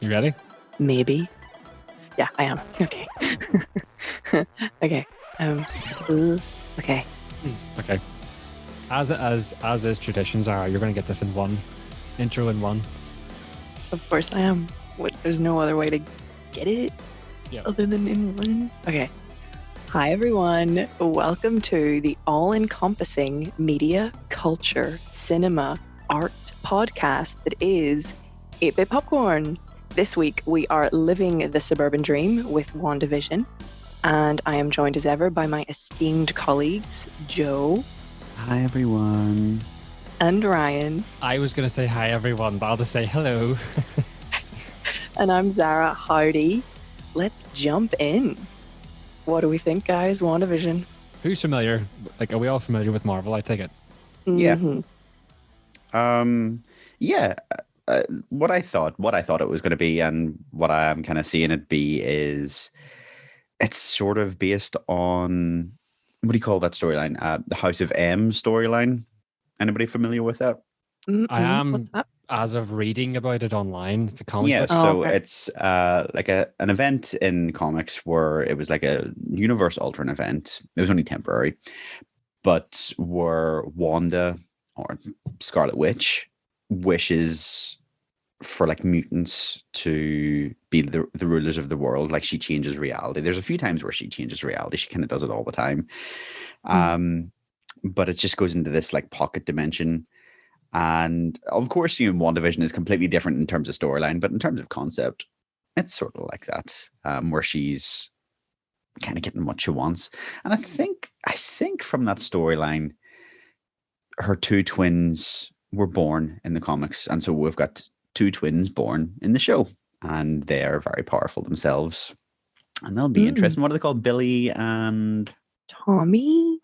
You ready? Maybe. Yeah, I am. Okay. Okay. Okay. Okay. As is tradition, Zara, you're going to get this in one intro in one. Of course I am. There's no other way to get it other than in one. Okay. Hi, everyone. Welcome to the all-encompassing media, culture, cinema, art podcast that is 8-Bit Popcorn. This week, we are living the suburban dream with WandaVision. And I am joined as ever by my esteemed colleagues, Joe. Hi, everyone. And Ryan. I was going to say hi, everyone, but I'll just say hello. And I'm Zara. Howdy. Let's jump in. What do we think, guys? WandaVision. Who's familiar? Like, are we all familiar with Marvel? I take it. Mm-hmm. Yeah. What I thought it was going to be, and what I am kind of seeing it be, is it's sort of based on, what do you call that storyline? The House of M storyline. Anybody familiar with that? I am. What's that? As of reading about it online. It's a comic book. So okay. it's like an event in comics where it was like a universe alternate event. It was only temporary, but where Wanda, or Scarlet Witch, wishes for like mutants to be the rulers of the world. Like, she changes reality. There's a few times where she changes reality. She kind of does it all the time. But it just goes into this like pocket dimension. And of course, WandaVision is completely different in terms of storyline, but in terms of concept, it's sort of like that, where she's kind of getting what she wants. And I think from that storyline, her two twins were born in the comics, and so we've got two twins born in the show, and they are very powerful themselves. And they'll be interesting. What are they called? Billy and Tommy.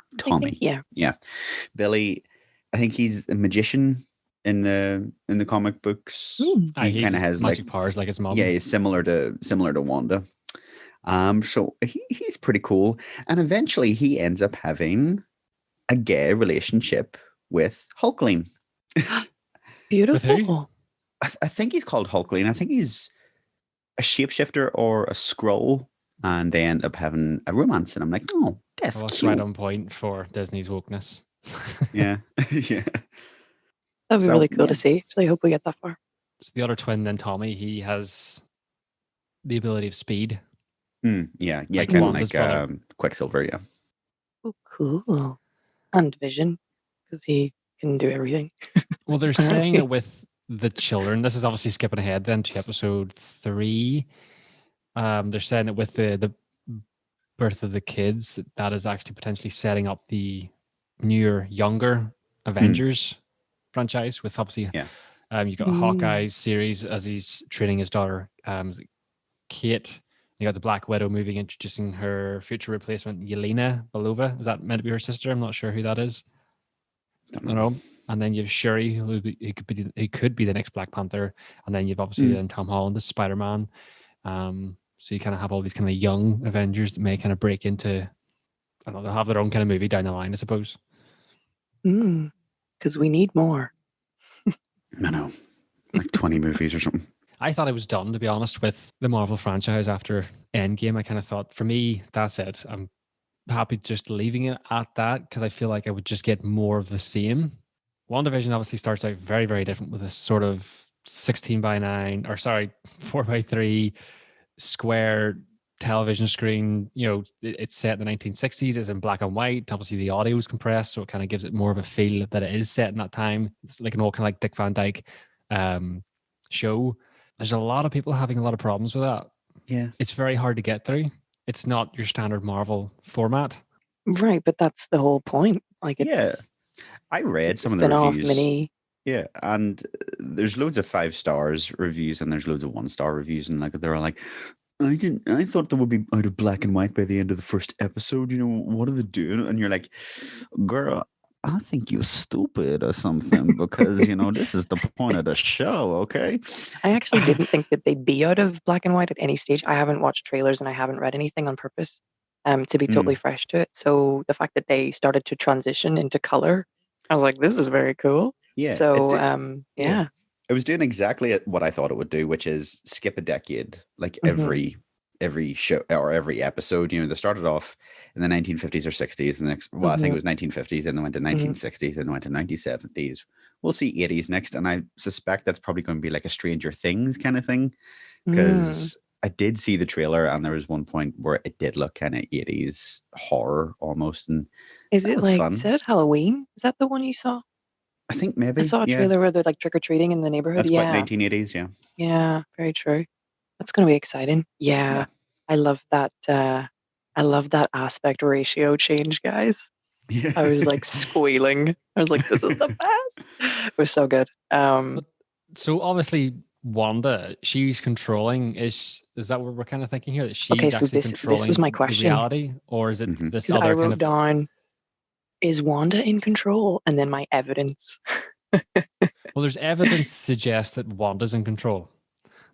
Yeah. Billy, I think he's a magician in the comic books. He kind of has magic like powers, like his mom. Yeah, he's similar to Wanda. So he's pretty cool. And eventually he ends up having a gay relationship with Hulkling. Beautiful. With who? I think he's called Hulkling. I think he's a shapeshifter or a Skrull, and they end up having a romance. And I'm like, oh, that's Well, that's cute. right on point for Disney's wokeness. Yeah. Yeah. That'd be really cool to see. Actually, I hope we get that far. So the other twin, then Tommy, he has the ability of speed. Yeah, Like kind of Wanda's brother. Quicksilver, yeah. Oh, cool. And Vision, because he can do everything. Well, they're saying that with the children, this is obviously skipping ahead then to episode 3. They're saying that with the birth of the kids, that is actually potentially setting up the newer, younger Avengers franchise. With obviously, you got Hawkeye's series as he's training his daughter, Kate. You got the Black Widow movie introducing her future replacement, Yelena Belova. Is that meant to be her sister? I'm not sure who that is. Don't know. And then you have Shuri, who could be the next Black Panther. And then you've obviously then Tom Holland as Spider-Man. So you kind of have all these kind of young Avengers that may kind of break into, I don't know, they'll have their own kind of movie down the line, I suppose. Because we need more. I know. Like 20 movies or something. I thought it was done, to be honest, with the Marvel franchise after Endgame. I kind of thought, for me, that's it. I'm happy just leaving it at that, because I feel like I would just get more of the same. WandaVision obviously starts out very, very different with this sort of 4x3 square television screen. It's set in the 1960s. It's in black and white. Obviously, the audio is compressed, so it kind of gives it more of a feel that it is set in that time. It's like an old kind of like Dick Van Dyke show. There's a lot of people having a lot of problems with that. Yeah. It's very hard to get through. It's not your standard Marvel format. Right, but that's the whole point. Like, it's I read some of the reviews. Yeah, and there's loads of 5 stars reviews, and there's loads of 1-star reviews, and like they're all like, I thought they would be out of black and white by the end of the first episode. What are they doing? And you're like, girl, I think you're stupid or something, because this is the point of the show. Okay. I actually didn't think that they'd be out of black and white at any stage. I haven't watched trailers and I haven't read anything on purpose to be totally fresh to it. So the fact that they started to transition into color, I was like, this is very cool. Yeah. So, yeah. It was doing exactly what I thought it would do, which is skip a decade, like every show or every episode. They started off in the 1950s or 60s. The next, well, I think it was 1950s, and they went to 1960s, and they went to 1970s. We'll see 80s next, and I suspect that's probably going to be like a Stranger Things kind of thing, because I did see the trailer, and there was one point where it did look kind of 80s horror almost, and Is it like, fun. is it Halloween? Is that the one you saw? I think maybe. I saw a trailer where they're like trick-or-treating in the neighborhood. That's quite 1980s, yeah. Yeah, very true. That's going to be exciting. Yeah. I love that. I love that aspect ratio change, guys. Yeah. I was like squealing. I was like, this is the best. It was so good. So obviously Wanda, she's controlling. Is that what we're kind of thinking here? That she's okay, so actually this controlling was my question. The reality, or is it this Because other I wrote kind of down, is Wanda in control? And then my evidence. Well, there's evidence to suggest that Wanda's in control.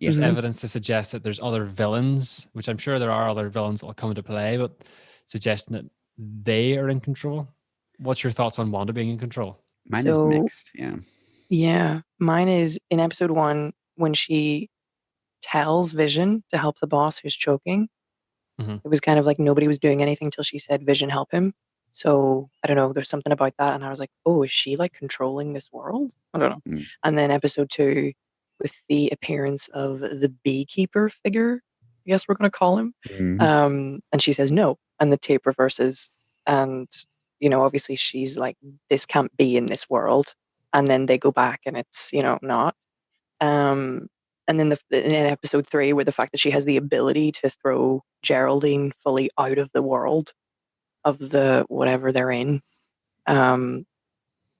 There's evidence to suggest that there's other villains, which I'm sure there are other villains that will come into play, but suggesting that they are in control. What's your thoughts on Wanda being in control? Mine is mixed, yeah. Yeah, mine is in episode 1 when she tells Vision to help the boss who's choking. It was kind of like nobody was doing anything till she said, Vision, help him. So I don't know, there's something about that. And I was like, oh, is she like controlling this world? I don't know. And then episode 2 with the appearance of the beekeeper figure, I guess we're going to call him. And she says no. And the tape reverses. And, obviously she's like, this can't be in this world. And then they go back and it's, not. And then in episode 3, where the fact that she has the ability to throw Geraldine fully out of the world of the whatever they're in,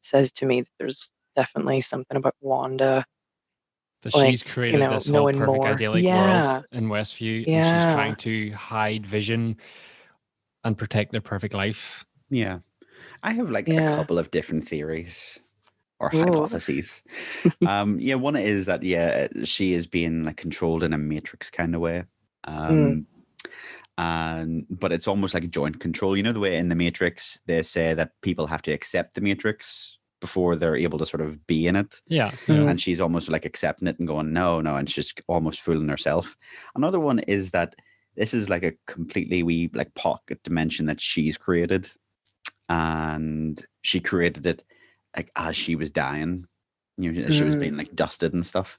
says to me that there's definitely something about Wanda. That she's created this whole perfect more. idyllic world in Westview, and she's trying to hide Vision and protect their perfect life. Yeah. I have a couple of different theories or hypotheses. One is that she is being controlled in a Matrix kind of way. But it's almost like a joint control. The way in the Matrix they say that people have to accept the Matrix before they're able to sort of be in it. Yeah. And she's almost like accepting it and going, no, and she's almost fooling herself. Another one is that this is like a completely wee pocket dimension that she's created. And she created it as she was dying. As she was being dusted and stuff.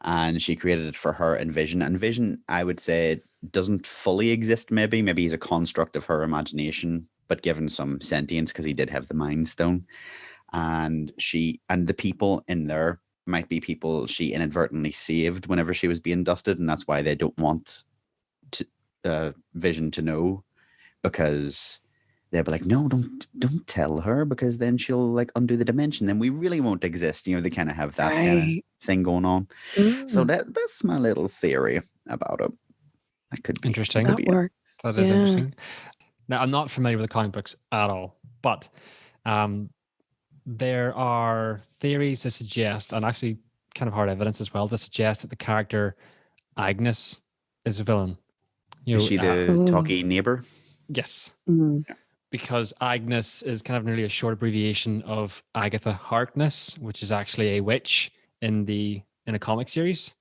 And she created it for her and Vision. And Vision, I would say, doesn't fully exist maybe. Maybe he's a construct of her imagination, but given some sentience because he did have the Mind Stone. And the people in there might be people she inadvertently saved whenever she was being dusted, and that's why they don't want Vision to know, because they'll be like, no, don't tell her, because then she'll undo the dimension. Then we really won't exist. They kind of have that kind of thing going on. So that's my little theory about it. That could be interesting. That works. That is interesting. Now, I'm not familiar with the comic books at all, but there are theories to suggest, and actually kind of hard evidence as well, to suggest that the character Agnes is a villain. Is she the talky neighbor? Yes. Because Agnes is kind of nearly a short abbreviation of Agatha Harkness, which is actually a witch in a comic series.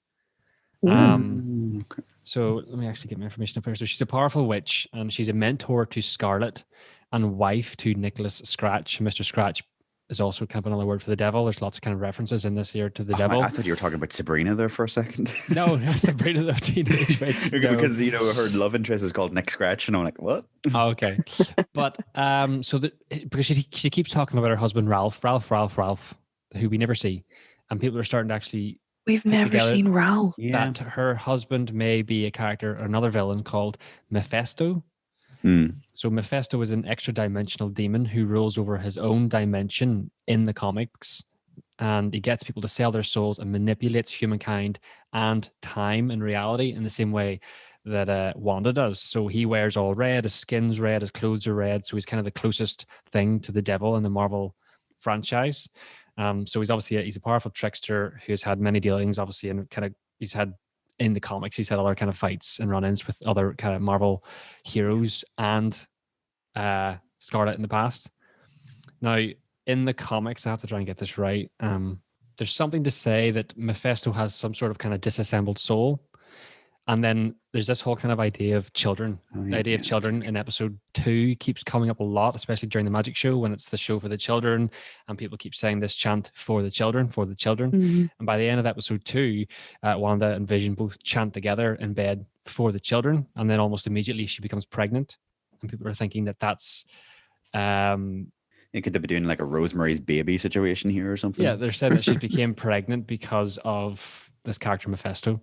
So let me actually get my information up here. So she's a powerful witch, and she's a mentor to Scarlet and wife to Nicholas Scratch. Mr. Scratch is also kind of another word for the devil. There's lots of kind of references in this here to the devil. I thought you were talking about Sabrina there for a second. No, Sabrina the Teenage Witch. No. Because her love interest is called Nick Scratch, and I'm like, what? Oh, okay. But because she keeps talking about her husband Ralph, who we never see, and people are starting to actually. We've never seen Ralph. That her husband may be a character, another villain called Mephisto. So Mephisto is an extra-dimensional demon who rules over his own dimension in the comics, and he gets people to sell their souls and manipulates humankind and time and reality in the same way that Wanda does. So he wears all red, his skin's red, his clothes are red, so he's kind of the closest thing to the devil in the Marvel franchise. So he's a powerful trickster who has had many dealings, obviously, and he's had in the comics, he's had other kind of fights and run-ins with other kind of Marvel heroes and Scarlet in the past. Now, in the comics, I have to try and get this right. there's something to say that Mephisto has some sort of kind of disassembled soul. And then there's this whole kind of idea of children. The idea of children in episode 2 keeps coming up a lot, especially during the magic show when it's the show for the children, and people keep saying this chant for the children, for the children. Mm-hmm. And by the end of episode 2, Wanda and Vision both chant together in bed for the children, and then almost immediately she becomes pregnant, and people are thinking that that's could they be doing like a Rosemary's Baby situation here or something? Yeah, they're saying that she became pregnant because of this character Mephisto.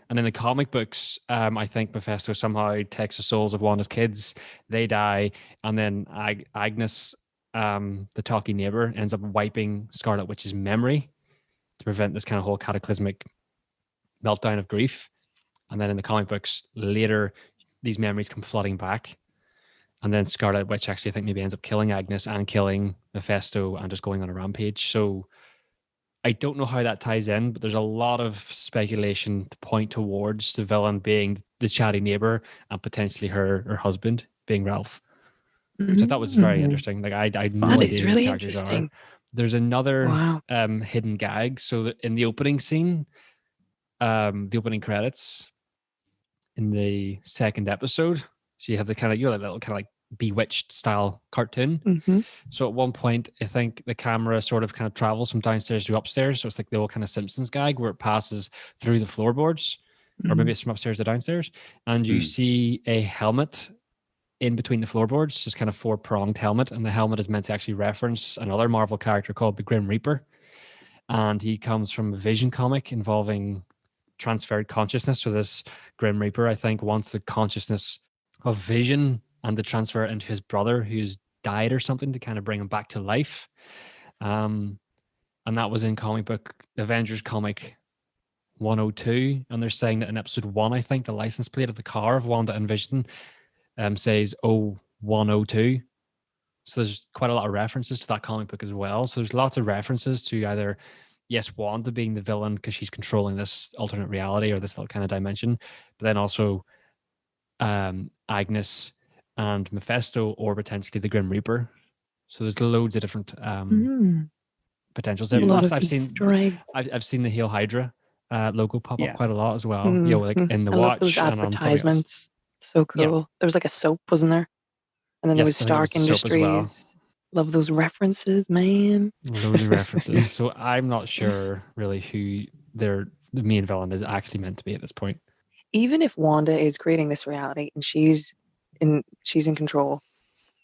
And in the comic books, I think Mephisto somehow takes the souls of Wanda's kids. They die, and then Agnes, the talking neighbor, ends up wiping Scarlet Witch's memory to prevent this kind of whole cataclysmic meltdown of grief. And then in the comic books, later, these memories come flooding back. And then Scarlet Witch actually, I think, maybe ends up killing Agnes and killing Mephisto and just going on a rampage. So I don't know how that ties in, but there's a lot of speculation to point towards the villain being the chatty neighbor and potentially her husband being Ralph, which I thought was very interesting. Like I had no That idea is who really these characters interesting. are. There's another Wow. hidden gag. So that in the opening scene, the opening credits in the second episode, so you have the kind of little kind of like Bewitched style cartoon. Mm-hmm. So at one point, I think the camera sort of kind of travels from downstairs to upstairs. So it's like the old kind of Simpsons gag where it passes through the floorboards, or maybe it's from upstairs to downstairs, and you see a helmet in between the floorboards, this kind of 4-pronged helmet, and the helmet is meant to actually reference another Marvel character called the Grim Reaper, and he comes from a Vision comic involving transferred consciousness. So this Grim Reaper, I think, wants the consciousness of Vision and to transfer it into his brother who's died or something to kind of bring him back to life. And that was in comic book Avengers comic 102. And they're saying that in episode 1, I think the license plate of the car of Wanda and Vision says 0102. So there's quite a lot of references to that comic book as well. So there's lots of references to either, yes, Wanda being the villain because she's controlling this alternate reality or this little kind of dimension, but then also Agnes and Mephisto, or potentially the Grim Reaper. So there's loads of different potentials there. Plus, I've seen the Hail Hydra logo pop up quite a lot as well. Like in the I watch. love those advertisements. So cool. Yeah. There was like a soap, wasn't there? And then there was Stark Industries. Well. Love those references, man. Loads of references. So I'm not sure really who the main villain is actually meant to be at this point. Even if Wanda is creating this reality and she's in control,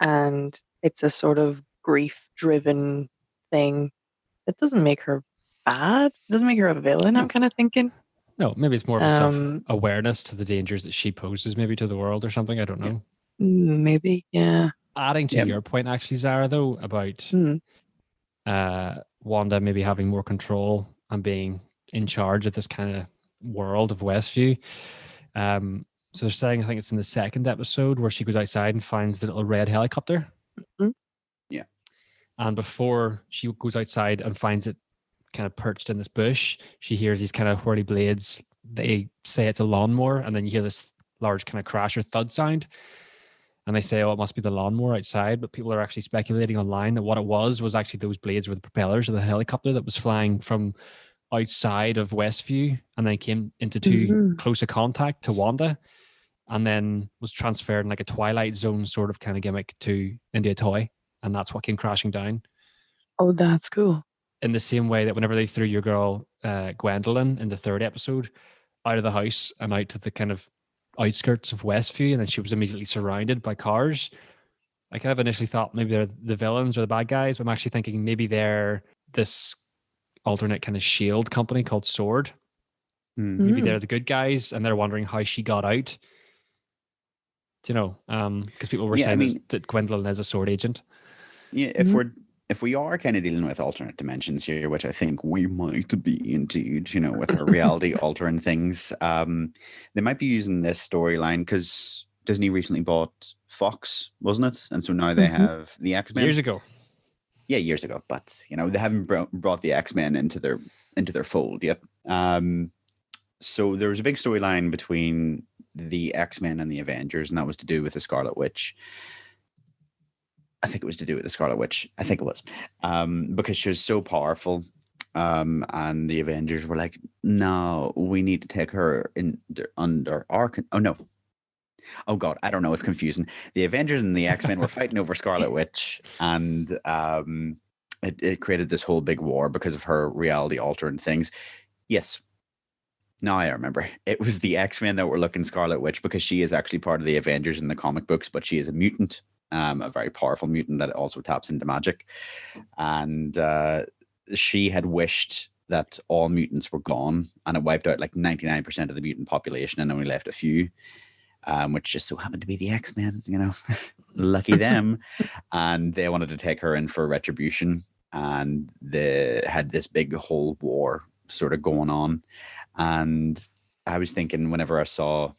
and it's a sort of grief-driven thing, it doesn't make her bad. It doesn't make her a villain. I'm kind of thinking. No, maybe it's more of a self-awareness to the dangers that she poses, maybe to the world or something. I don't know. Maybe, yeah. Adding to your point, actually, Zara, though, about Wanda maybe having more control and being in charge of this kind of world of Westview. So they're saying, I think it's in the second episode where she goes outside and finds the little red helicopter. Mm-hmm. Yeah. And before she goes outside and finds it kind of perched in this bush, she hears these kind of whirly blades. They say it's a lawnmower, and then you hear this large kind of crash or thud sound. And they say, oh, it must be the lawnmower outside. But people are actually speculating online that what it was actually those blades were the propellers of the helicopter that was flying from outside of Westview and then came into too close a contact to Wanda, and then was transferred in like a Twilight Zone sort of kind of gimmick into a toy. And that's what came crashing down. Oh, that's cool. In the same way that whenever they threw your girl, Gwendolyn, in the third episode, out of the house and out to the kind of outskirts of Westview, and then she was immediately surrounded by cars. I kind of initially thought maybe they're the villains or the bad guys, but I'm actually thinking maybe they're this alternate kind of shield company called Sword. Maybe they're the good guys, and they're wondering how she got out. Do you know? Because people were saying that Gwendolyn is a Sword agent. Yeah, if we are kind of dealing with alternate dimensions here, which I think we might be indeed, with our reality altering things, they might be using this storyline because Disney recently bought Fox, wasn't it? And so now they have the X-Men. Years ago. Yeah, years ago, but they haven't brought the X-Men into their fold yet. So there was a big storyline between the X-Men and the Avengers, and that was to do with the Scarlet Witch. I think it was to do with the Scarlet Witch. I think it was because she was so powerful And the Avengers were like, no, we need to take her under our oh no. Oh God, I don't know. It's confusing. The Avengers and the X-Men were fighting over Scarlet Witch, and it created this whole big war because of her reality altering things. Yes. Now I remember. It was the X-Men that were looking Scarlet Witch because she is actually part of the Avengers in the comic books, but she is a mutant, a very powerful mutant that also taps into magic. And she had wished that all mutants were gone, and it wiped out like 99% of the mutant population and only left a few, which just so happened to be the X-Men, you know, lucky them. And they wanted to take her in for retribution, and they had this big whole war sort of going on. And I was thinking whenever I saw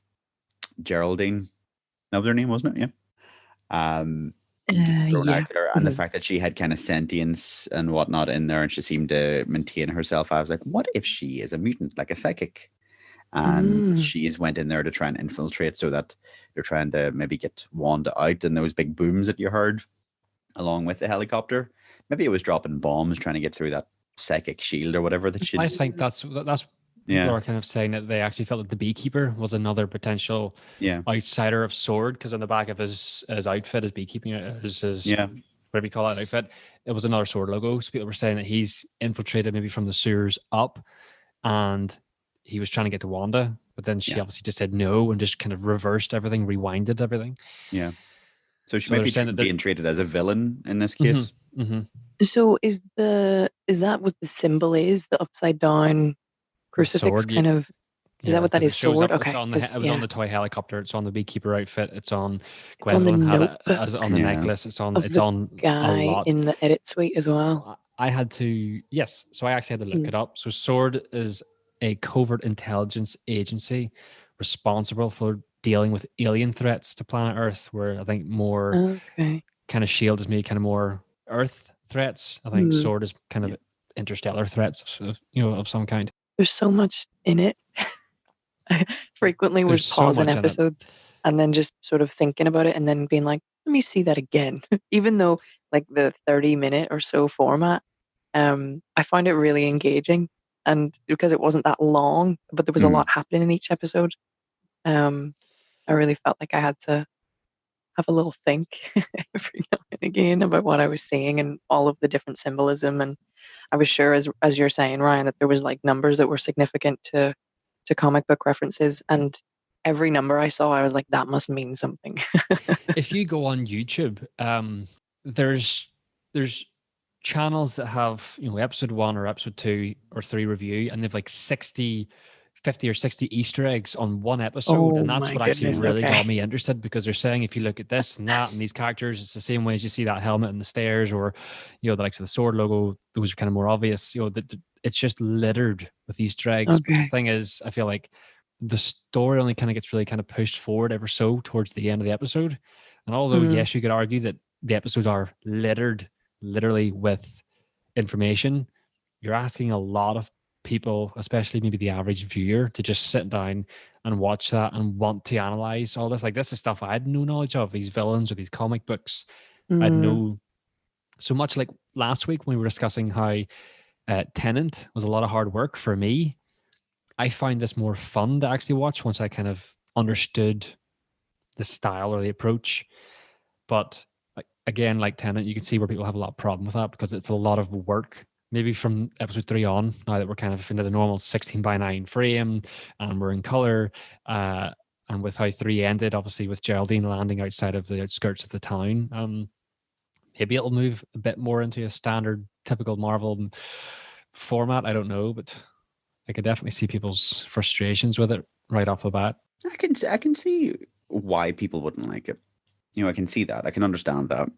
Geraldine, that was her name, wasn't it? Yeah. Thrown out there, and the fact that she had kind of sentience and whatnot in there, and she seemed to maintain herself. I was like, what if she is a mutant, like a psychic? And she's went in there to try and infiltrate, so that they're trying to maybe get Wanda out. And those big booms that you heard along with the helicopter, maybe it was dropping bombs trying to get through that psychic shield or whatever that should. I think that's people are kind of saying that they actually felt that the Beekeeper was another potential outsider of Sword, because on the back of his outfit, his beekeeping, his whatever you call that outfit, it was another Sword logo. So people were saying that he's infiltrated maybe from the sewers up, and he was trying to get to Wanda, but then she obviously just said no and just kind of reversed everything, rewinded everything. Yeah. So she might be being treated as a villain in this case. So is that what the symbol is? The upside down crucifix sword, kind of? Is that what that is? Sword? Up, okay. It was on the toy helicopter. It's on the Beekeeper outfit. It's on It's on the on the necklace. It's on guy a lot. in the edit suite as well. I had to so I actually had to look it up. So Sword is a covert intelligence agency responsible for dealing with alien threats to planet Earth, where I think more kind of Shield is maybe kind of more Earth threats. I think Sword is kind of interstellar threats, of some kind. There's so much in it. I frequently was pausing episodes and then just sort of thinking about it and then being like, let me see that again. Even though like the 30-minute or so format, I found it really engaging. And because it wasn't that long, but there was a lot happening in each episode, I really felt like I had to have a little think every now and again about what I was seeing and all of the different symbolism. And I was sure, as you're saying, Ryan, that there was like numbers that were significant to comic book references. And every number I saw, I was like, that must mean something. If you go on YouTube, there's channels that have episode 1 or episode 2 or 3 review, and they've like 50 or 60 Easter eggs on one episode. And that's what actually really got me interested, because they're saying if you look at this and that and these characters, it's the same way as you see that helmet and the stairs, or the likes of the Sword logo. Those are kind of more obvious. It's just littered with Easter eggs. But the thing is, I feel like the story only kind of gets really kind of pushed forward ever so towards the end of the episode. And although yes, you could argue that the episodes are littered literally with information, you're asking a lot of people, especially maybe the average viewer, to just sit down and watch that and want to analyze all this. Like, this is stuff I had no knowledge of, these villains or these comic books. I'd know so much. Like last week when we were discussing how Tenant was a lot of hard work for me, I find this more fun to actually watch once I kind of understood the style or the approach. But again, like Tenant, you can see where people have a lot of problem with that, because it's a lot of work. Maybe from episode 3 on, now that we're kind of into the normal 16:9 frame and we're in color, and with how 3 ended, obviously with Geraldine landing outside of the outskirts of the town, maybe it'll move a bit more into a standard, typical Marvel format. I don't know, but I could definitely see people's frustrations with it right off the bat. I can see why people wouldn't like it. I can see that. I can understand that.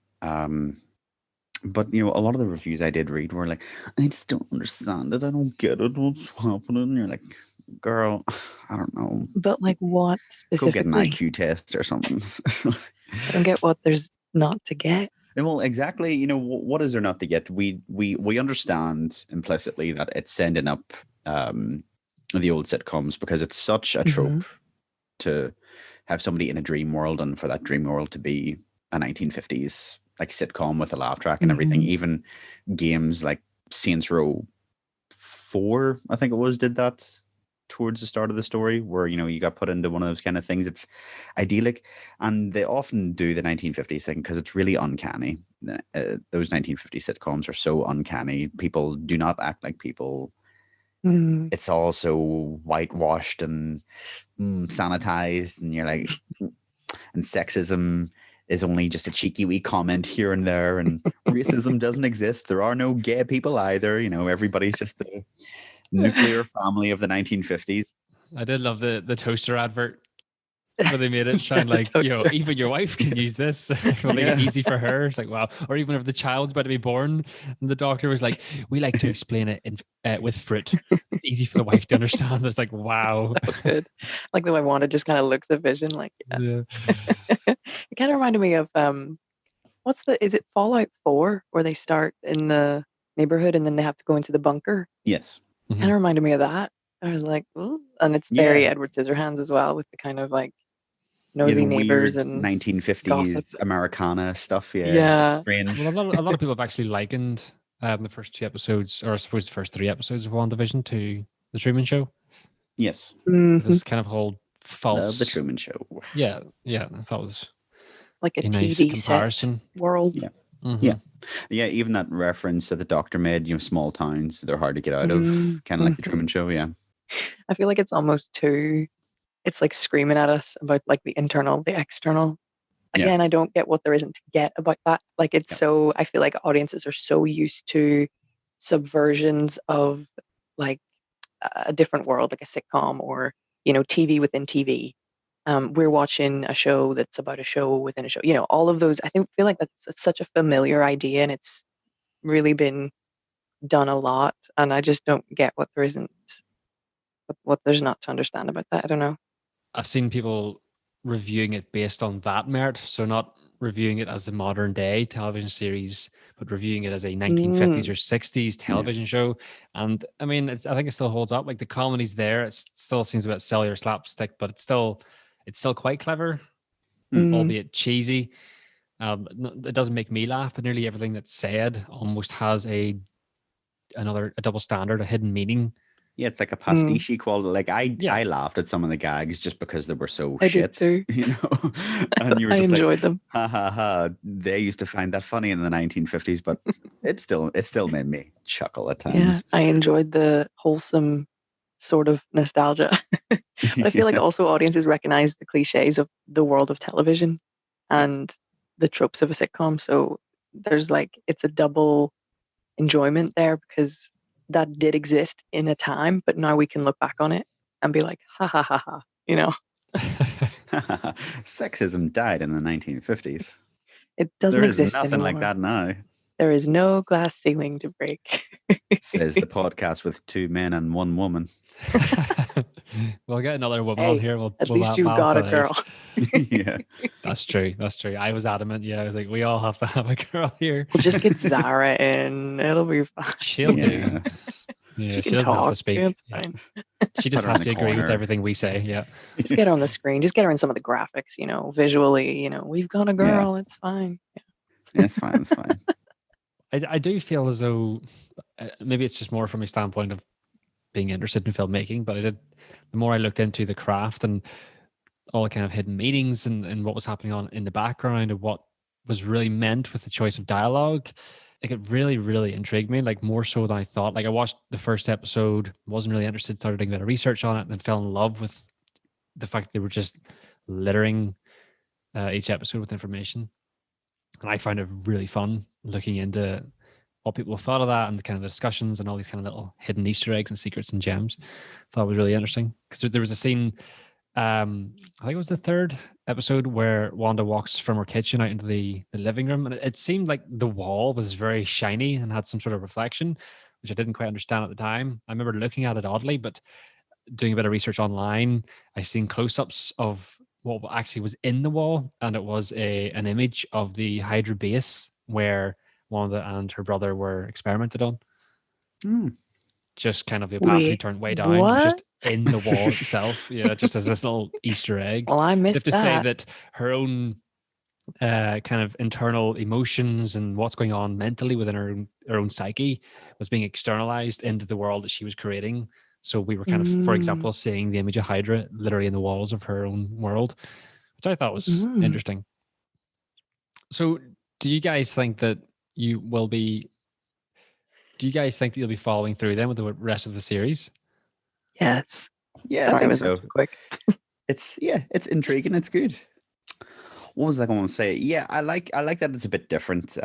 But a lot of the reviews I did read were like, I just don't understand it. I don't get it. What's happening? And you're like, girl, I don't know. But like, what specifically? Go get an IQ test or something. I don't get what there's not to get. Well, exactly. What is there not to get? We understand implicitly that it's sending up the old sitcoms, because it's such a trope to have somebody in a dream world, and for that dream world to be a 1950s like sitcom with a laugh track and everything. Even games like Saints Row 4, I think it was, did that towards the start of the story, where you got put into one of those kind of things. It's idyllic, and they often do the 1950s thing because it's really uncanny. Those 1950s sitcoms are so uncanny. People do not act like people. It's all so whitewashed and sanitized, and you're like, and sexism is only just a cheeky wee comment here and there, and racism doesn't exist. There are no gay people either. Everybody's just the nuclear family of the 1950s. I did love the toaster advert where they made it sound like, even your wife can use this. We'll make it easy for her. It's like, wow. Or even if the child's about to be born, and the doctor was like, we like to explain it with fruit. It's easy for the wife to understand. It's like, wow. So good. Like the way Wanda just kind of looks at Vision, like, yeah. It kind of reminded me of, is it Fallout 4, where they start in the neighborhood and then they have to go into the bunker? Yes. Kind of reminded me of that. I was like, ooh. And it's very Edward Scissorhands as well, with the kind of like nosy neighbors and 1950s gossip. Americana stuff. Yeah. Strange. Well, a lot of people have actually likened the first 2 episodes, or I suppose the first 3 episodes of WandaVision to The Truman Show. Yes. This kind of whole false... The Truman Show. Yeah. I thought it was like a nice TV comparison. Set world. Yeah. Yeah, even that reference that the doctor made, small towns, they're hard to get out of, kind of like the Truman Show. Yeah. I feel like it's almost it's like screaming at us about like the internal, the external. Again, I don't get what there isn't to get about that. Like it's so, I feel like audiences are so used to subversions of like a different world, like a sitcom or, TV within TV. We're watching a show that's about a show within a show. All of those, feel like that's such a familiar idea, and it's really been done a lot. And I just don't get what there isn't, what there's not to understand about that. I don't know. I've seen people reviewing it based on that merit. So not reviewing it as a modern day television series, but reviewing it as a 1950s or 60s television show. And I mean, I think it still holds up. Like the comedy's there. It still seems a bit silly or slapstick, but it's still quite clever, albeit cheesy. It doesn't make me laugh, but nearly everything that's said almost has a double standard, a hidden meaning. Yeah, it's like a pastiche quality. Like I laughed at some of the gags just because they were so shit. Did too. And you were I just enjoyed them. Ha ha ha. They used to find that funny in the 1950s, but it still made me chuckle at times. Yeah, I enjoyed the wholesome sort of nostalgia. But I feel like also audiences recognize the cliches of the world of television and the tropes of a sitcom. So there's it's a double enjoyment there, because that did exist in a time, but now we can look back on it and be like, ha ha ha ha, Sexism died in the 1950s. It doesn't exist There is nothing anymore. like that now. There is no glass ceiling to break. Says the podcast with 2 men and 1 woman. We'll get another woman on here. At least you've got a girl. Yeah. That's true. I was adamant. Yeah, I was like, we all have to have a girl here. We'll just get Zara in. It'll be fine. She'll do. Yeah, she doesn't have to speak. It's fine. She just has to agree with everything we say. Yeah. Just get her on the screen. Just get her in some of the graphics, visually, we've got a girl. It's fine. Yeah. It's fine. It's fine. I do feel as though maybe it's just more from a standpoint of being interested in filmmaking, but the more I looked into the craft and all the kind of hidden meanings and what was happening in the background and what was really meant with the choice of dialogue, like it really, really intrigued me, like more so than I thought. Like I watched the first episode, wasn't really interested, started doing a bit of research on it, and then fell in love with the fact that they were just littering each episode with information. And I found it really fun looking into what people thought of that and the kind of discussions and all these kind of little hidden Easter eggs and secrets and gems. Thought it was really interesting because there was a scene, I think it was the 3rd episode, where Wanda walks from her kitchen out into the living room, and it seemed like the wall was very shiny and had some sort of reflection, which I didn't quite understand at the time. I remember looking at it oddly, but doing a bit of research online, I seen close-ups of what actually was in the wall, and it was an image of the Hydra base where Wanda and her brother were experimented on. Just kind of the opacity turned way down. It was just in the wall itself. Yeah, just as this little Easter egg. Well, I missed that. To say that her own kind of internal emotions and what's going on mentally within her own psyche was being externalized into the world that she was creating. So we were kind of, for example, seeing the image of Hydra literally in the walls of her own world, which I thought was interesting. So do you guys think that you'll be following through then with the rest of the series? Yes. Yeah, Sorry, I think was so. too quick. It's intriguing. It's good. What was I going to say? Yeah, I like that it's a bit different.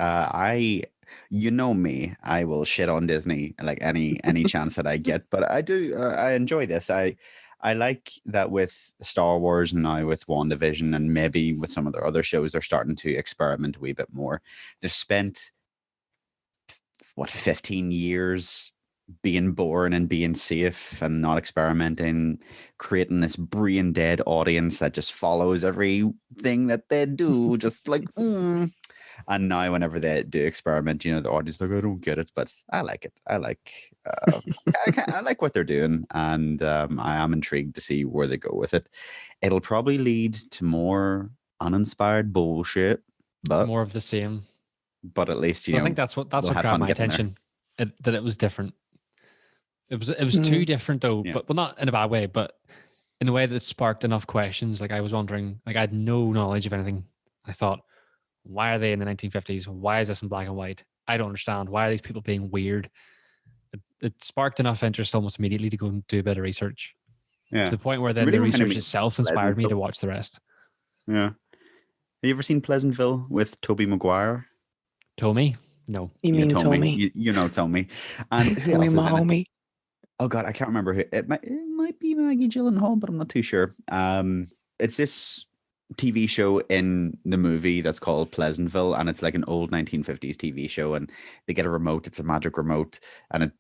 You know me, I will shit on Disney like any chance that I get, but I do. I enjoy this. I like that with Star Wars and now with WandaVision and maybe with some of their other shows, they're starting to experiment a wee bit more. They've spent 15 years being boring and being safe and not experimenting, creating this brain dead audience that just follows everything that they do, just like, And now whenever they do experiment, the audience is like, I don't get it, but I like it. I like, I like what they're doing, and I am intrigued to see where they go with it. It'll probably lead to more uninspired bullshit, but more of the same. But at least I think that's what grabbed my attention. That it was different. It was too different though, but not in a bad way, but in a way that sparked enough questions. Like I was wondering, like I had no knowledge of anything. I thought, why are they in the 1950s? Why is this in black and white? I don't understand. Why are these people being weird? It sparked enough interest almost immediately to go and do a bit of research. Yeah. To the point where then the research itself inspired me to watch the rest. Yeah. Have you ever seen Pleasantville with Tobey Maguire? Tommy? No. You mean Tommy? You know Tommy. And who else is in it? Oh God, I can't remember who. It might be Maggie Gyllenhaal, but I'm not too sure. It's this TV show in the movie that's called Pleasantville, and it's like an old 1950s TV show, and they get a remote. It's a magic remote, and it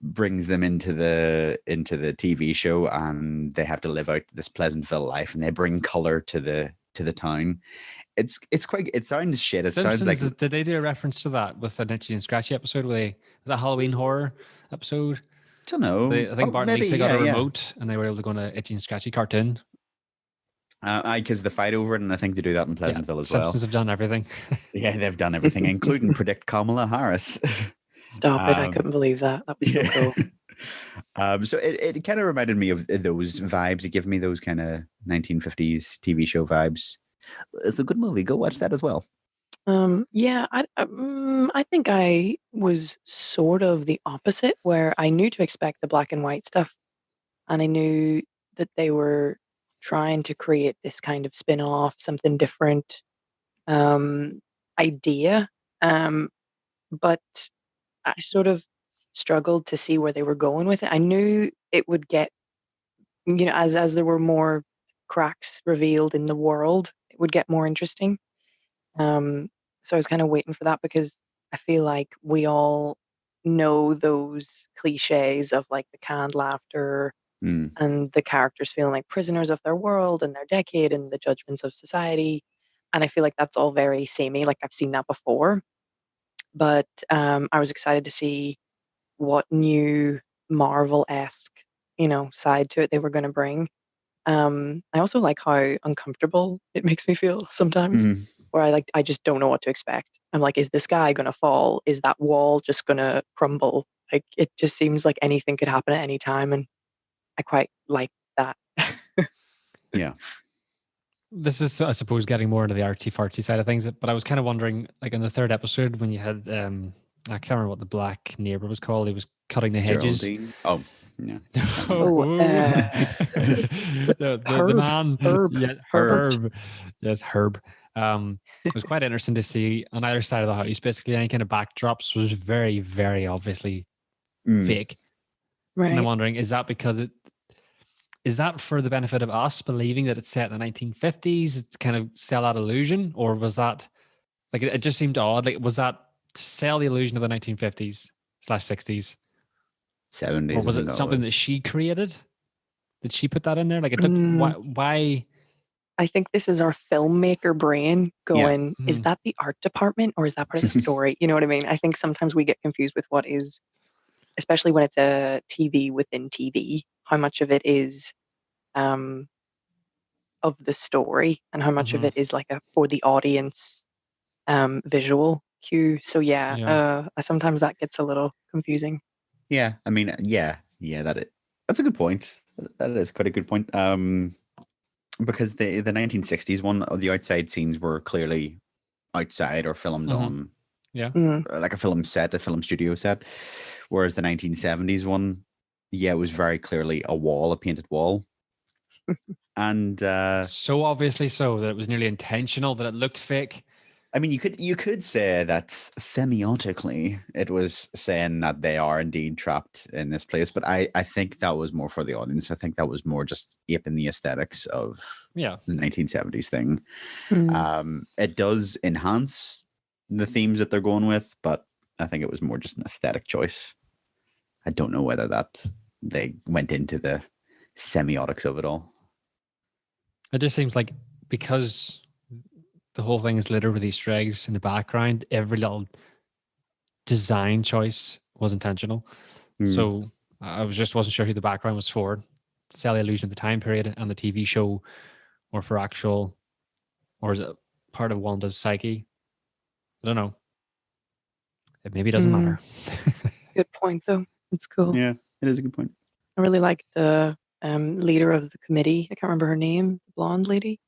brings them into the TV show, and they have to live out this Pleasantville life, and they bring color to the town. It's quite. It sounds shit. It Simpsons, sounds like. Did they do a reference to that with an Itchy and Scratchy episode? Was that Halloween horror episode? I don't know. I think Bart and Lisa got a remote and they were able to go on an Itchy and Scratchy cartoon. Because the fight over it, and I think they do that in Pleasantville as well. Simpsons have done everything. Yeah, they've done everything, including predict Kamala Harris. Stop it! I couldn't believe that. That was so cool. So it kind of reminded me of those vibes. It gave me those kind of 1950s TV show vibes. It's a good movie. Go watch that as well. Yeah, I think I was sort of the opposite, where I knew to expect the black and white stuff, and I knew that they were trying to create this kind of spin-off, something different idea. But I sort of struggled to see where they were going with it. I knew it would get, as there were more cracks revealed in the world, it would get more interesting. So I was kind of waiting for that, because I feel like we all know those cliches of like the canned laughter and the characters feeling like prisoners of their world and their decade and the judgments of society. And I feel like that's all very samey. Like I've seen that before. But I was excited to see what new Marvel-esque, side to it they were going to bring. I also like how uncomfortable it makes me feel sometimes, where I just don't know what to expect. I'm like, is this guy going to fall? Is that wall just going to crumble? Like, it just seems like anything could happen at any time, and I quite like that. Yeah. This is, I suppose, getting more into the artsy-fartsy side of things, but I was kind of wondering, like in the third episode, when you had, I can't remember what the black neighbor was called, he was cutting the hedges. Geraldine. Oh, yeah. The man. Herb. Yeah, Herb. Yes, Herb. It was quite interesting to see on either side of the house, basically any kind of backdrops was very, very obviously fake. Right. And I'm wondering, is that because is that for the benefit of us believing that it's set in the 1950s to kind of sell that illusion? Or was that, like, it just seemed odd. Like, was that to sell the illusion of the 1950s/60s? 70s. Or was it something that she created? Did she put that in there? Like, it took, why? I think this is our filmmaker brain going, is that the art department or is that part of the story? You know what I mean? I think sometimes we get confused with what is, especially when it's a TV within TV, how much of it is of the story and how much of Mhm. it is like a for the audience visual cue. So Yeah. sometimes that gets a little confusing. Yeah, I mean, that's a good point. That is quite a good point. Because the 1960s one, the outside scenes were clearly outside or filmed Mhm. on Yeah. like a film set, a film studio set, whereas the 1970s one, yeah, it was very clearly a wall, a painted wall, and So obviously so that it was nearly intentional that it looked fake. I mean, you could say that semiotically it was saying that they are indeed trapped in this place, but I think that was more for the audience. I think that was more just aping the aesthetics of Yeah. the 1970s thing. Mm. It does enhance the themes that they're going with, but I think it was more just an aesthetic choice. I don't know whether that they went into the semiotics of it all. It just seems like because the whole thing is littered with Easter eggs in the background, every little design choice was intentional. So I wasn't sure who the background was for. Sell the illusion of the time period and the TV show, or for actual, or is it part of Wanda's psyche? I don't know. It maybe doesn't matter. It's a good point, though. It's cool. Yeah, it is a good point. I really like the leader of the committee. I can't remember her name, the blonde lady.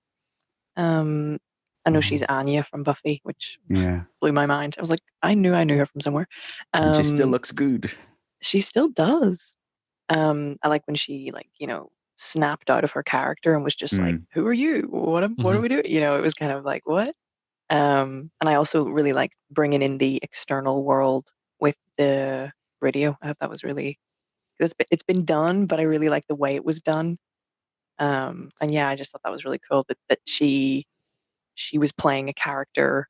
I know she's Anya from Buffy, which blew my mind. I was like, I knew her from somewhere. And she still looks good. She still does. I like when she snapped out of her character and was just like, "Who are you? What are we doing?" It was kind of like, what? And I also really like bringing in the external world with the radio. I thought that was really, it's been done, but I really like the way it was done. And yeah, I just thought that was really cool that she was playing a character,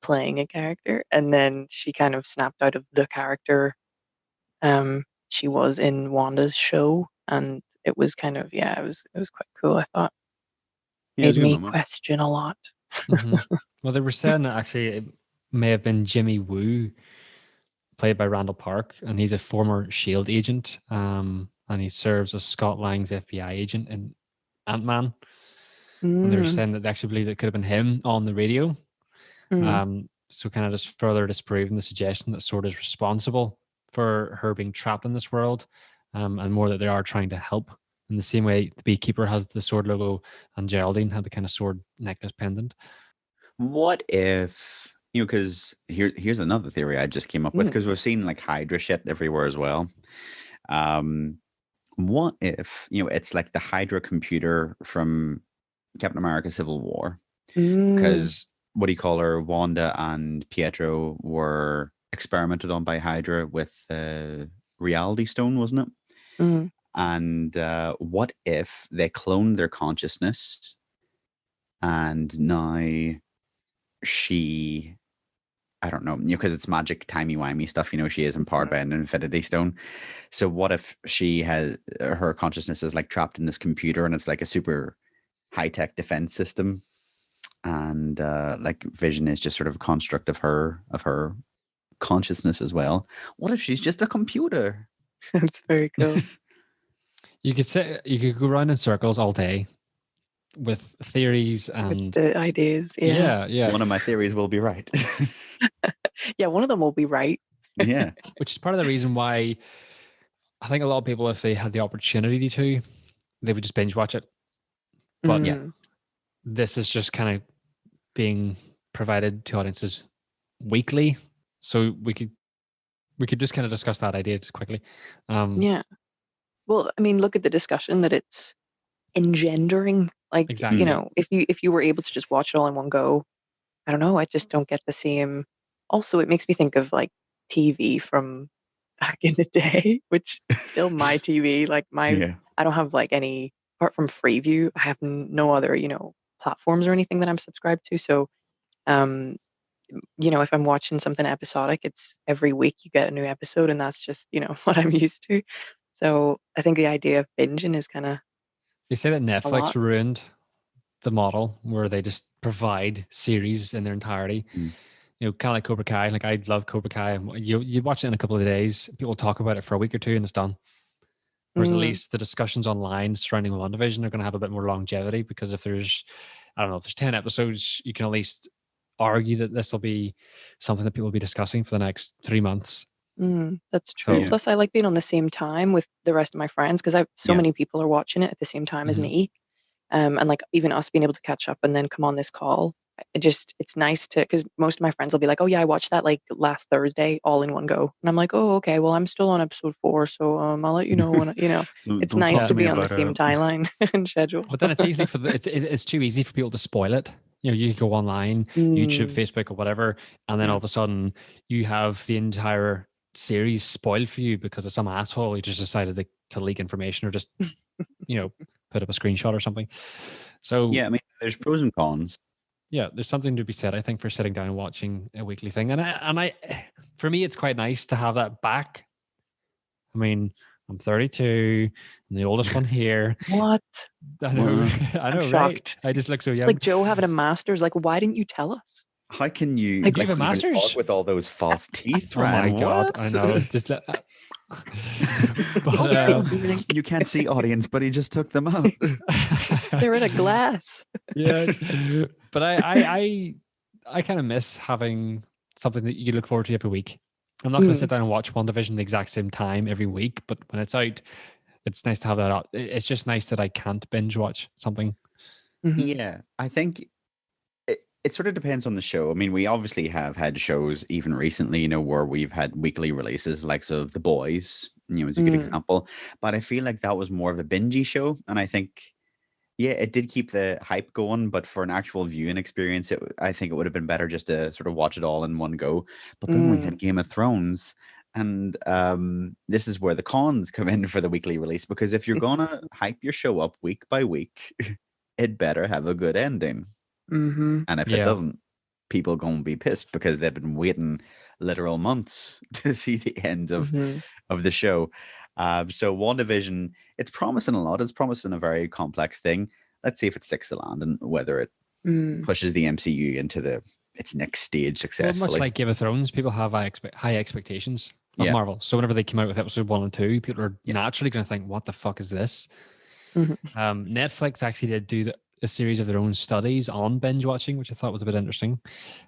and then she kind of snapped out of the character she was in Wanda's show, and it was kind of, it was quite cool. I thought made me question a lot. Well, they were saying that actually it may have been Jimmy Woo, played by Randall Park, and he's a former SHIELD agent, and he serves as Scott Lang's FBI agent in Ant-Man. And they were saying that they actually believe it could have been him on the radio. So kind of just further disproving the suggestion that SWORD is responsible for her being trapped in this world, and more that they are trying to help. In the same way, the Beekeeper has the SWORD logo, and Geraldine had the kind of SWORD necklace pendant. What if, because here's another theory I just came up with, because we've seen like Hydra shit everywhere as well. What if, it's like the Hydra computer from Captain America Civil War? Because what do you call her? Wanda and Pietro were experimented on by Hydra with the Reality Stone, wasn't it? And what if they cloned their consciousness and now she, I don't know, because it's magic, timey-wimey stuff, she is empowered by an Infinity Stone. So what if she has, her consciousness is like trapped in this computer and it's like a super high-tech defense system, and like Vision is just sort of a construct of her consciousness as well. What if she's just a computer? That's very cool. You could go around in circles all day with theories and with the ideas. Yeah. One of my theories will be right. Yeah, one of them will be right. Yeah. Which is part of the reason why I think a lot of people, if they had the opportunity to, they would just binge watch it. But this is just kind of being provided to audiences weekly. So we could just kind of discuss that idea just quickly. Yeah. Well, I mean, look at the discussion that it's engendering. Like, exactly. If you were able to just watch it all in one go, I don't know, I just don't get the same. Also, it makes me think of like TV from back in the day, which still my TV, like I don't have like any, apart from Freeview, I have no other, platforms or anything that I'm subscribed to. So, if I'm watching something episodic, it's every week you get a new episode, and that's just, what I'm used to. So I think the idea of binging is kind of. They say that Netflix ruined the model where they just provide series in their entirety. Kind of like Cobra Kai. Like, I love Cobra Kai. You watch it in a couple of days. People talk about it for a week or two, and it's done. Whereas at least the discussions online surrounding WandaVision are going to have a bit more longevity, because if there's, I don't know, if there's 10 episodes, you can at least argue that this will be something that people will be discussing for the next 3 months. That's true. So- Plus, I like being on the same time with the rest of my friends because I've so many people are watching it at the same time as me. And like even us being able to catch up and then come on this call, it's nice to, because most of my friends will be like, oh yeah, I watched that like last Thursday all in one go. And I'm like, oh, okay, well, I'm still on episode 4. So I'll let you know when, So it's don't nice talk to me be on the about same timeline and schedule. But then it's easy for it's too easy for people to spoil it. You go online, YouTube, Facebook, or whatever, and then all of a sudden you have the entire series spoiled for you because of some asshole who just decided to leak information or just put up a screenshot or something. So yeah, I mean, there's pros and cons. Yeah, there's something to be said, I think, for sitting down and watching a weekly thing. And I for me, it's quite nice to have that back. I mean, I'm 32. I'm the oldest one here. What? I know, I'm right? shocked. I just look so young. Like Joe having a master's, like, why didn't you tell us? How can you Like, you have a even master's? talk with all those false teeth, Oh Ryan? my God, What? I know. Just You can't see, audience, but he just took them out. They're in a glass. Yeah, but I kind of miss having something that you look forward to every week. I'm not going to sit down and watch WandaVision the exact same time every week, but when it's out, it's nice to have that out. It's just nice that I can't binge watch something. Yeah, I think it sort of depends on the show. I mean, we obviously have had shows even recently, where we've had weekly releases, like so The Boys, is a good example. But I feel like that was more of a bingey show, and I think, yeah, it did keep the hype going. But for an actual viewing experience, I think it would have been better just to sort of watch it all in one go. But then we had Game of Thrones, and this is where the cons come in for the weekly release, because if you're gonna hype your show up week by week, it better have a good ending. And if it doesn't, people gonna be pissed because they've been waiting literal months to see the end of the show. So WandaVision, it's promising a lot. It's promising a very complex thing. Let's see if it sticks to land and whether it pushes the MCU into its next stage successfully. Well, much like Game of Thrones, people have high expectations of Marvel. So whenever they come out with episode 1 and 2, people are naturally going to think, "What the fuck is this?" Netflix actually did do a series of their own studies on binge watching, which I thought was a bit interesting.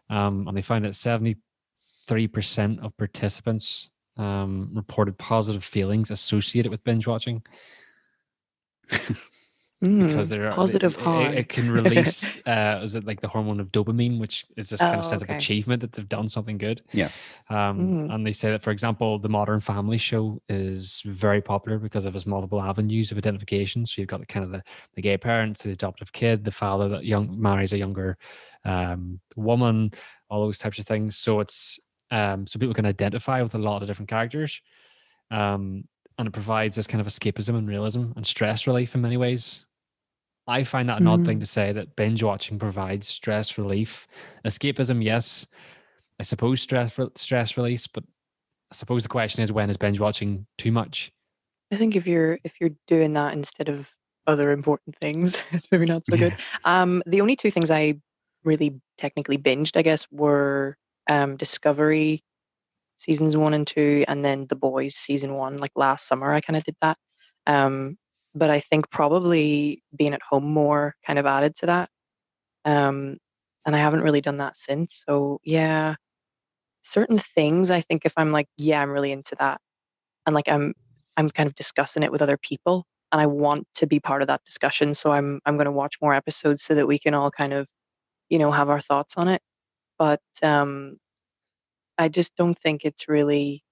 And they found that 73% of participants reported positive feelings associated with binge watching. Because they're positive it can release is it like the hormone of dopamine, which is this kind of sense of achievement that they've done something good. And they say that, for example, the Modern Family show is very popular because of its multiple avenues of identification. So you've got kind of the gay parents, the adoptive kid, the father that marries a younger woman, all those types of things. So it's so people can identify with a lot of different characters. And it provides this kind of escapism and realism and stress relief in many ways. I find that an odd thing to say, that binge watching provides stress relief. Escapism, yes. I suppose stress release, but I suppose the question is, when is binge watching too much? I think if you're doing that instead of other important things, it's maybe not so good. The only 2 things I really technically binged, I guess, were Discovery seasons 1 and 2, and then The Boys season 1. Like last summer, I kind of did that. But I think probably being at home more kind of added to that. And I haven't really done that since. So yeah, certain things, I think if I'm like, yeah, I'm really into that, and like I'm kind of discussing it with other people, and I want to be part of that discussion, so I'm going to watch more episodes so that we can all kind of, have our thoughts on it. But I just don't think it's really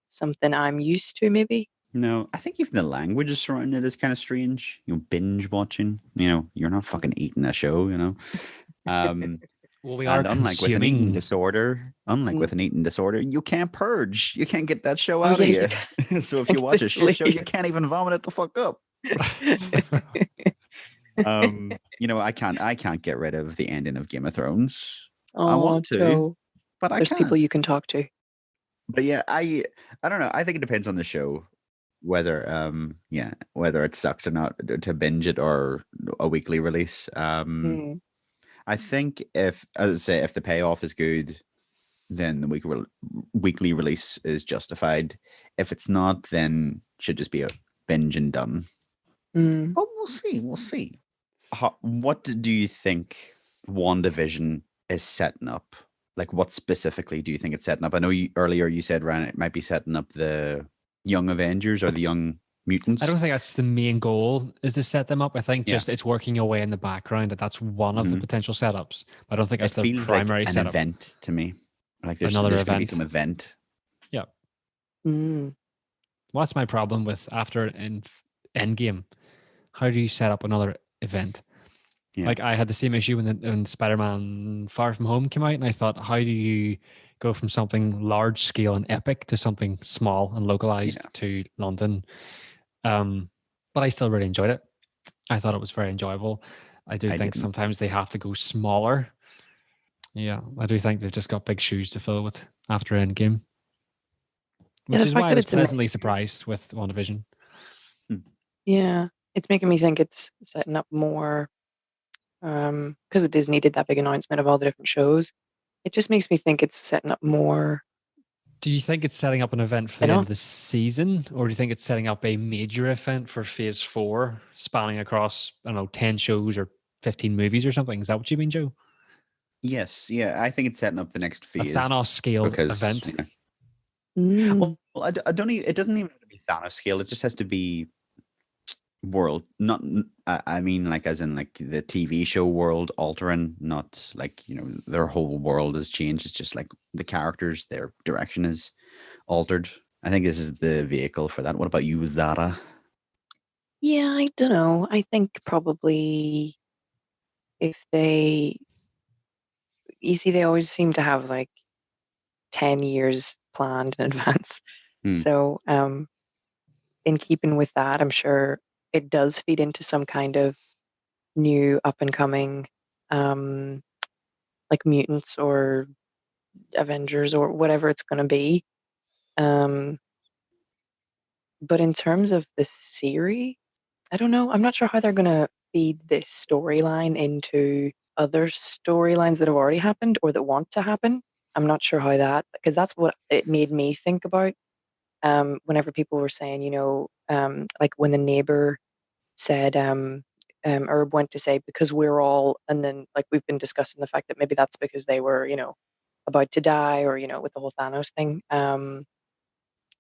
something I'm used to, maybe. No, I think even the language surrounding it is kind of strange. Binge watching. You're not fucking eating a show. Well, we are unlike with an eating disorder, you can't purge. You can't get that show out of you. So if you watch a shit show, you can't even vomit it the fuck up. I can't get rid of the ending of Game of Thrones. I want to, Joe. but there's people you can talk to. But yeah, I don't know. I think it depends on the show, whether it sucks or not to binge it or a weekly release. I think if the payoff is good, then the weekly release is justified. If it's not, then it should just be binge and done. But we'll see. We'll see. What do you think WandaVision is setting up? Like, what specifically do you think it's setting up? I know earlier you said, Ryan, it might be setting up the Young Avengers or the Young Mutants. I don't think that's the main goal, is to set them up. I think just it's working away in the background. That's one of the potential setups. I don't think that's the primary like an setup. Event to me. Like there's Another going to be event. some event. Yeah. Well, that's my problem with after Endgame. How do you set up another event? Yeah. Like I had the same issue when Spider-Man Far From Home came out, and I thought, how do you go from something large scale and epic to something small and localized to London? But I still really enjoyed it. I thought it was very enjoyable. I think sometimes they have to go smaller. Yeah, I do think they've just got big shoes to fill with after Endgame. Which is why I was pleasantly surprised with WandaVision. Yeah, it's making me think it's setting up more, because Disney did that big announcement of all the different shows. It just makes me think it's setting up more. Do you think it's setting up an event for the end of the season, or do you think it's setting up a major event for Phase 4, spanning across, I don't know, 10 shows or 15 movies or something? Is that what you mean, Joe? Yes, yeah. I think it's setting up the next phase. A Thanos-scale event. Well, I don't even, it doesn't even have to be Thanos scale. It just has to be world, not I mean like as in like the TV show world altering, not like, you know, their whole world has changed. It's just like the characters, their direction is altered. I think this is the vehicle for that. What about you, Zara? Yeah, I don't know. I think probably if they, you see, they always seem to have like 10 years planned in advance. So in keeping with that, I'm sure it does feed into some kind of new up and coming like mutants or Avengers or whatever it's going to be. But in terms of the series, I don't know. I'm not sure how they're going to feed this storyline into other storylines that have already happened or that want to happen. I'm not sure how that, because that's what it made me think about whenever people were saying, you know, like when the neighbor said, Herb went to say, because we're all, and then like we've been discussing the fact that maybe that's because they were, you know, about to die, or, you know, with the whole Thanos thing.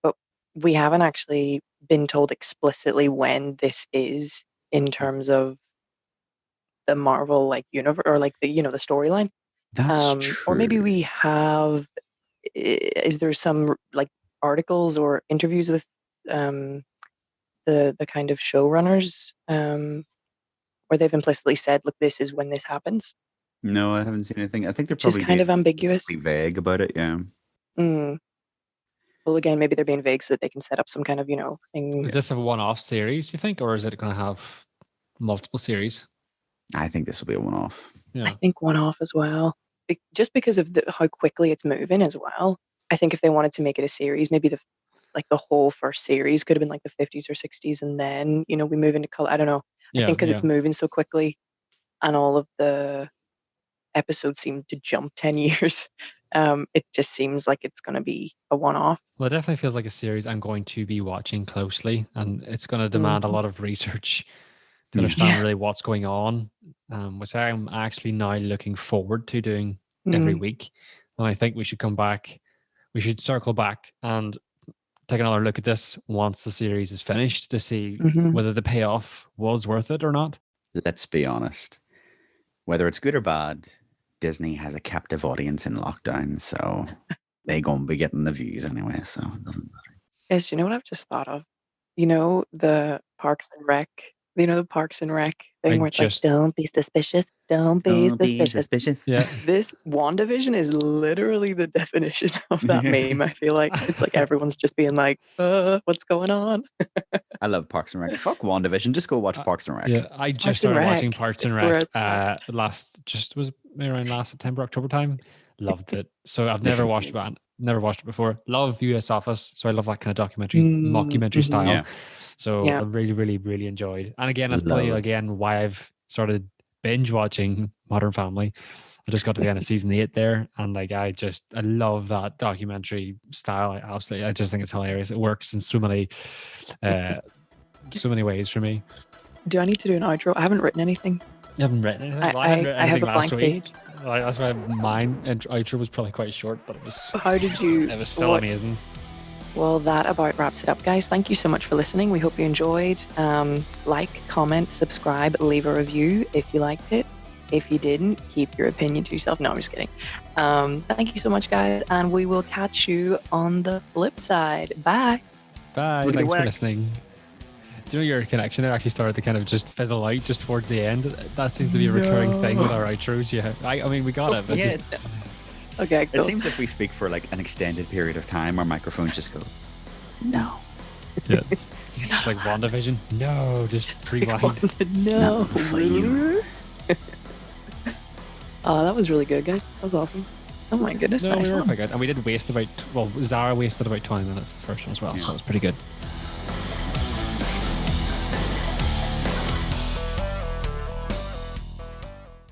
But we haven't actually been told explicitly when this is in terms of the Marvel like universe or like the, you know, the storyline. That's true. Or maybe we have, is there some like articles or interviews with the kind of showrunners where they've implicitly said, look, this is when this happens? No, I haven't seen anything. I think they're probably just kind of ambiguous, vague about it. Yeah. Well, again, maybe they're being vague so that they can set up some kind of, you know, thing. Is this a one-off series, do you think, or is it going to have multiple series? I think this will be a one-off. Yeah. I think one-off as well, just because of how quickly it's moving as well. I think if they wanted to make it a series, maybe the whole first series could have been like the 50s or 60s, and then, you know, we move into color. I don't know. I think because it's moving so quickly, and all of the episodes seem to jump 10 years. It just seems like it's going to be a one-off. Well, it definitely feels like a series I'm going to be watching closely, and it's going to demand a lot of research to understand really what's going on, which I'm actually now looking forward to doing every week. And I think we should come back. We should circle back and take another look at this once the series is finished to see whether the payoff was worth it or not. Let's be honest. Whether it's good or bad, Disney has a captive audience in lockdown, so they're going to be getting the views anyway, so it doesn't matter. Yes, you know what I've just thought of? You know, the Parks and Rec, you know, the Parks and Rec thing where it's like, don't be suspicious, don't be suspicious. Yeah. This WandaVision is literally the definition of that meme, I feel like. It's like everyone's just being like, what's going on? I love Parks and Rec. Fuck WandaVision, just go watch Parks and Rec. Yeah, I just started watching Parks and Rec around last September, October time. Loved it. So I've never watched it before. Love US Office, so I love that kind of documentary, mockumentary style. Yeah. So I really, really, really enjoyed. And again, that's probably why I've started binge watching Modern Family. I just got to the end of season 8 there, and like I love that documentary style. I just think it's hilarious. It works in so many so many ways for me. Do I need to do an outro? I haven't written anything. You haven't written anything? I hadn't written have anything a last blank week. page. That's why mine outro was probably quite short, but it was. How did you? It was still amazing. Well, that about wraps it up, guys. Thank you so much for listening. We hope you enjoyed. Like, comment, subscribe, leave a review if you liked it. If you didn't, keep your opinion to yourself. No, I'm just kidding. Thank you so much, guys, and we will catch you on the flip side. Bye. Bye. Thanks for listening. Do you know your connection there actually started to kind of just fizzle out just towards the end? That seems to be a recurring thing with our outros. Yeah, I mean, we got it. But Yeah, just... Okay, cool. It seems if we speak for like an extended period of time, our microphones just go, no. Yeah. Just like WandaVision. No, just rewind. No. For you. Oh, that was really good, guys. That was awesome. Oh my goodness. No, nice we were one. quite good. And we did waste about, Zara wasted about 20 minutes the first one as well, so it was pretty good.